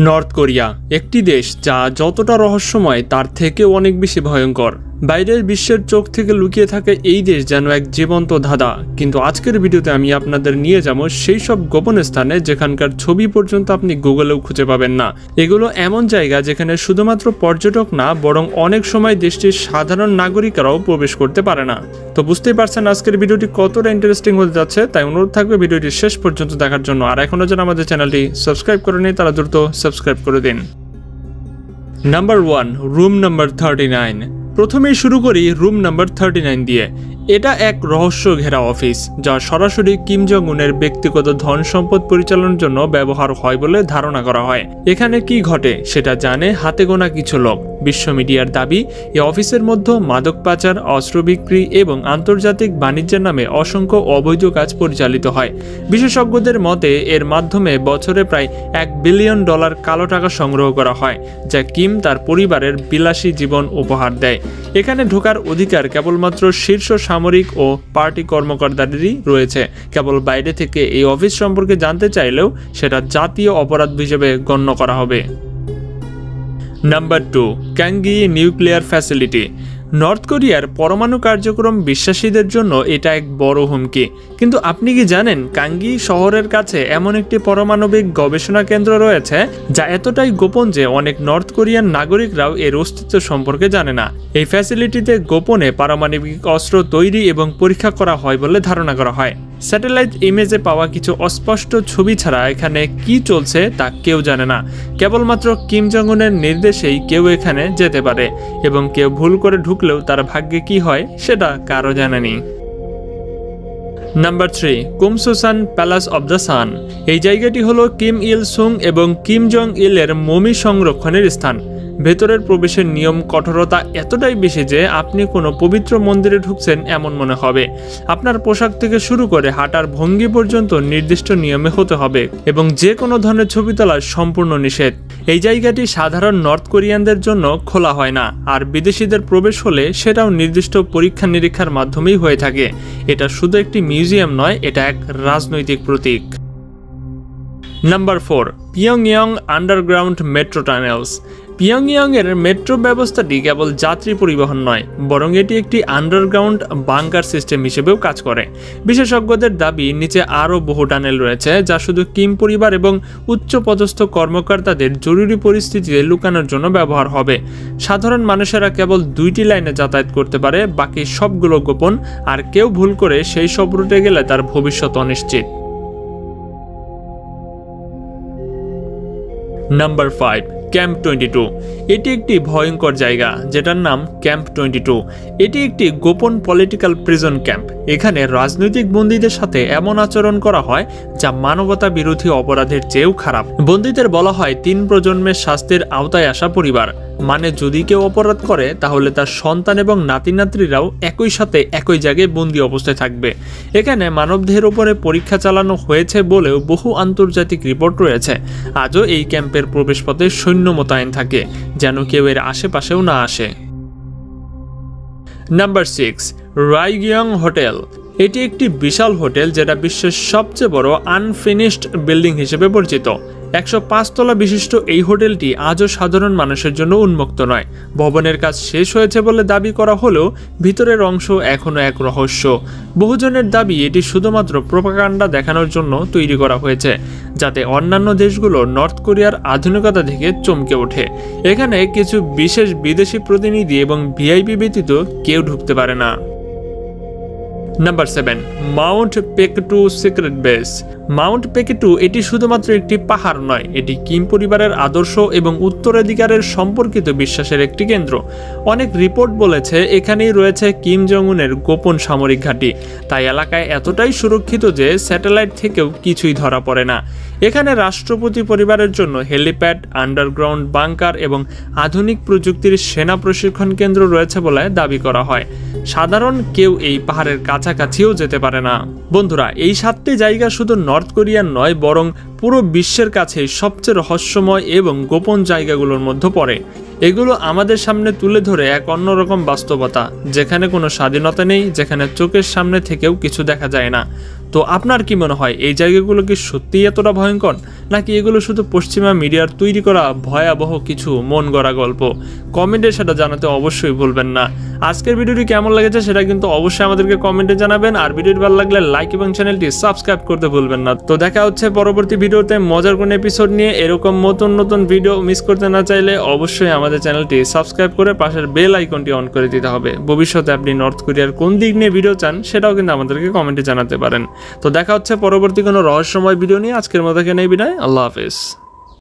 North Korea একটি দেশ যা যতটা রহস্যময় তার থেকেও অনেক বেশি ভয়ঙ্কর। বাইরের বিশ্বের চোখ থেকে লুকিয়ে থাকে এই দেশ যেন এক জীবন্ত ধাঁধা। কিন্তু আজকের ভিডিওতে আমি আপনাদের নিয়ে যাব সেই সব গোপন স্থানে যেখানকার ছবি পর্যন্ত আপনি গুগলেও খুঁজে পাবেন না। এগুলো এমন জায়গা যেখানে শুধুমাত্র পর্যটক না, বরং অনেক সময় দেশটির সাধারণ নাগরিকরাও প্রবেশ করতে পারে না। তো বুঝতেই পারছেন আজকের ভিডিওটি কতটা ইন্টারেস্টিং হতে যাচ্ছে, তাই অনুরোধ থাকবে ভিডিওটি শেষ পর্যন্ত দেখার জন্য। আর এখনও যারা আমাদের চ্যানেলটি সাবস্ক্রাইব করেনি তারা দ্রুত সাবস্ক্রাইব করে দিন। Number 1, room number 39। প্রথমেই শুরু করি রুম নাম্বার 39 দিয়ে। এটা এক রহস্য ঘেরা অফিস যা সরাসরি কিম জং উনের ব্যক্তিগত ধন সম্পদ পরিচালনার জন্য ব্যবহার হয় বলে ধারণা করা হয়। এখানে কি ঘটে সেটা জানে হাতে গোনা কিছু লোক। বিশ্ব মিডিয়ার দাবি, এই অফিসের মধ্যে মাদক পাচার, অস্ত্র বিক্রি এবং আন্তর্জাতিক বাণিজ্যের নামে অসংখ্য অবৈধ কাজ পরিচালিত হয়। বিশেষজ্ঞদের মতে এর মাধ্যমে বছরে প্রায় $1 বিলিয়ন কালো টাকা সংগ্রহ করা হয়, যা কিম তার পরিবারের বিলাসী জীবন উপহার দেয়। এখানে ঢোকার অধিকার কেবলমাত্র শীর্ষ সামরিক ও পার্টি কর্মকর্তাদেরই রয়েছে। কেবল বাইরে থেকে এই অফিস সম্পর্কে জানতে চাইলেও সেটা জাতীয় অপরাধ হিসেবে গণ্য করা হবে। Number 2, Kanggye nuclear facility. North কোরিয়ার পরমাণু কার্যক্রম বিশ্বাসীদের জন্য এটা এক বড় হুমকি। কিন্তু আপনি কি জানেন কাঙ্গি শহরের কাছে এমন একটি পারমাণবিক গবেষণা কেন্দ্র রয়েছে যা এতটাই গোপন যে অনেক নর্থ কোরিয়ান নাগরিকরাও এর অস্তিত্ব সম্পর্কে জানে না। এই ফ্যাসিলিটিতে গোপনে পারমাণবিক অস্ত্র তৈরি এবং পরীক্ষা করা হয় বলে ধারণা করা হয়। স্যাটেলাইট ইমেজে পাওয়া কিছু অস্পষ্ট ছবি ছাড়া এখানে কি চলছে তা কেউ জানে না। কেবলমাত্র কিম জং উনের নির্দেশেই কেউ এখানে যেতে পারে, এবং কেউ ভুল করে ঢুকলেও তার ভাগ্যে কি হয় সেটা কারো জানা নেই। Number 3, Kumsusan palace of the sun. এই জায়গাটি হলো কিম ইল সুং এবং কিম জং ইলের মমি সংরক্ষণের স্থান। ভেতরের প্রবেশের নিয়ম কঠোরতা এতটাই বেশি যে আপনি কোনো পবিত্র মন্দিরে ঢুকছেন এমন মনে হবে। আপনার পোশাক থেকে শুরু করে হাঁটার ভঙ্গি পর্যন্ত নির্দিষ্ট নিয়মে হতে হবে, এবং যে কোনো ধরনের ছবি তোলা সম্পূর্ণ নিষেধ। এই জায়গাটি সাধারণ নর্থ কোরিয়ানদের জন্য খোলা হয় না, আর বিদেশিদের প্রবেশ হলে সেটাও নির্দিষ্ট পরীক্ষা নিরীক্ষার মাধ্যমেই হয়ে থাকে। এটা শুধু একটি মিউজিয়াম নয়, এটা এক রাজনৈতিক প্রতীক। নাম্বার 4, পিয়ংইয়ং আন্ডারগ্রাউন্ড মেট্রো টানেলস। পিয়ংইয়ংয়ের মেট্রো ব্যবস্থাটি কেবল যাত্রী পরিবহন নয়, বরং এটি একটি আন্ডারগ্রাউন্ড বাংকার সিস্টেম হিসেবেও কাজ করে। বিশেষজ্ঞদের দাবি নিচে আরও বহু টানেল রয়েছে যা শুধু কিম পরিবার এবং উচ্চপদস্থ কর্মকর্তাদের জরুরি পরিস্থিতিতে লুকানোর জন্য ব্যবহার হবে। সাধারণ মানুষেরা কেবল 2টি লাইনে যাতায়াত করতে পারে, বাকি সবগুলো গোপন, আর কেউ ভুল করে সেই সব রুটে গেলে তার ভবিষ্যৎ অনিশ্চিত। Number 5, camp 22। এটি একটি ভয়ঙ্কর জায়গা যেটার নাম ক্যাম্প 22। এটি একটি গোপন পলিটিক্যাল প্রিজন ক্যাম্প। এখানে রাজনৈতিক বন্দীদের সাথে এমন আচরণ করা হয় যা মানবতা বিরোধী অপরাধের চেয়েও খারাপ। বন্দীদের বলা হয় 3 প্রজন্মের শাস্তির আওতায় আসা পরিবার। মানে যদি কেউ অপরাধ করে তাহলে তার সন্তান এবং নাতি নাতনিরাও একই সাথে একই জায়গায় বন্দী অবস্থায় থাকবে। এখানে মানবদেহের উপরে পরীক্ষা চালানো হয়েছে বলেও বহু আন্তর্জাতিক রিপোর্ট রয়েছে। আজও এই ক্যাম্পের প্রবেশপথে সৈন্য মোতায়েন থাকে যেন কেউ এর আশেপাশেও না আসে। Number 6, Ryugyong hotel. এটি একটি বিশাল হোটেল যেটা বিশ্বের সবচেয়ে বড় আনফিনিশড বিল্ডিং হিসেবে পরিচিত। 105 তলা বিশিষ্ট এই হোটেলটি আজও সাধারণ মানুষের জন্য উন্মুক্ত নয়। ভবনের কাজ শেষ হয়েছে বলে দাবি করা হলেও ভিতরের অংশ এখনও এক রহস্য। বহুজনের দাবি এটি শুধুমাত্র প্রোপাগান্ডা দেখানোর জন্য তৈরি করা হয়েছে, যাতে অন্যান্য দেশগুলো নর্থ কোরিয়ার আধুনিকতা থেকে চমকে ওঠে। এখানে কিছু বিশেষ বিদেশি প্রতিনিধি এবং ভিআইপি ব্যতীত কেউ ঢুকতে পারে না। Number 7, Mount Paektu secret base. Mount Paektu এটি শুধুমাত্র একটি পাহাড় নয়, এটি কিম পরিবারের আদর্শ এবং উত্তরাধিকারের সম্পর্কিত বিশ্বাসের একটি কেন্দ্র। অনেক রিপোর্ট বলেছে এখানেই রয়েছে কিম জং উনের গোপন সামরিক ঘাঁটি। তাই এলাকায় এতটাই সুরক্ষিত যে স্যাটেলাইট থেকেও কিছুই ধরা পড়ে না। এখানে রাষ্ট্রপতি পরিবারের জন্য হেলিপ্যাড, আন্ডারগ্রাউন্ড বাংকার এবং আধুনিক প্রযুক্তির সেনা প্রশিক্ষণ কেন্দ্র রয়েছে বলে দাবি করা হয়। সাধারণ কেউ এই পাহাড়ের কাছাকাছিও যেতে পারে না। বন্ধুরা, এই 7টি জায়গা শুধু নর্থ কোরিয়ার নয়, বরং পুরো বিশ্বের কাছে সবচেয়ে রহস্যময় এবং গোপন জায়গাগুলোর মধ্যে পড়ে। এগুলো আমাদের সামনে তুলে ধরে এক অন্যরকম বাস্তবতা, যেখানে কোনো স্বাধীনতা নেই, যেখানে চোখের সামনে থেকেও কিছু দেখা যায় না। তো আপনার কি মনে হয় এই জায়গাগুলো কি সত্যিই এতটা ভয়ঙ্কর, নাকি এগুলো শুধু পশ্চিমা মিডিয়ার তৈরি করা ভয়াবহ কিছু মন গড়া গল্প? কমেন্টে সেটা জানাতে অবশ্যই ভুলবেন না। আজকের ভিডিওটি কেমন লেগেছে সেটা কিন্তু অবশ্যই আমাদেরকে কমেন্টে জানাবেন, আর ভিডিওটি ভালো লাগলে লাইক এবং চ্যানেলটি সাবস্ক্রাইব করতে ভুলবেন না। তো দেখা হচ্ছে পরবর্তী ভিডিওতে মজার কোন এপিসোড নিয়ে। এরকম নতুন ভিডিও মিস করতে না চাইলে অবশ্যই আমাদের চ্যানেলটি সাবস্ক্রাইব করে পাশের বেল আইকনটি অন করে দিতে হবে। ভবিষ্যতে আপনি নর্থ কোরিয়ার কোন দিক নিয়ে ভিডিও চান সেটাও কিন্তু আমাদেরকে কমেন্টে জানাতে পারেন। তো দেখা হচ্ছে পরবর্তী কোনো রহস্যময় ভিডিও নিয়ে। আজকের মতো এখানেই বিদায়। আল্লাহ হাফেজ।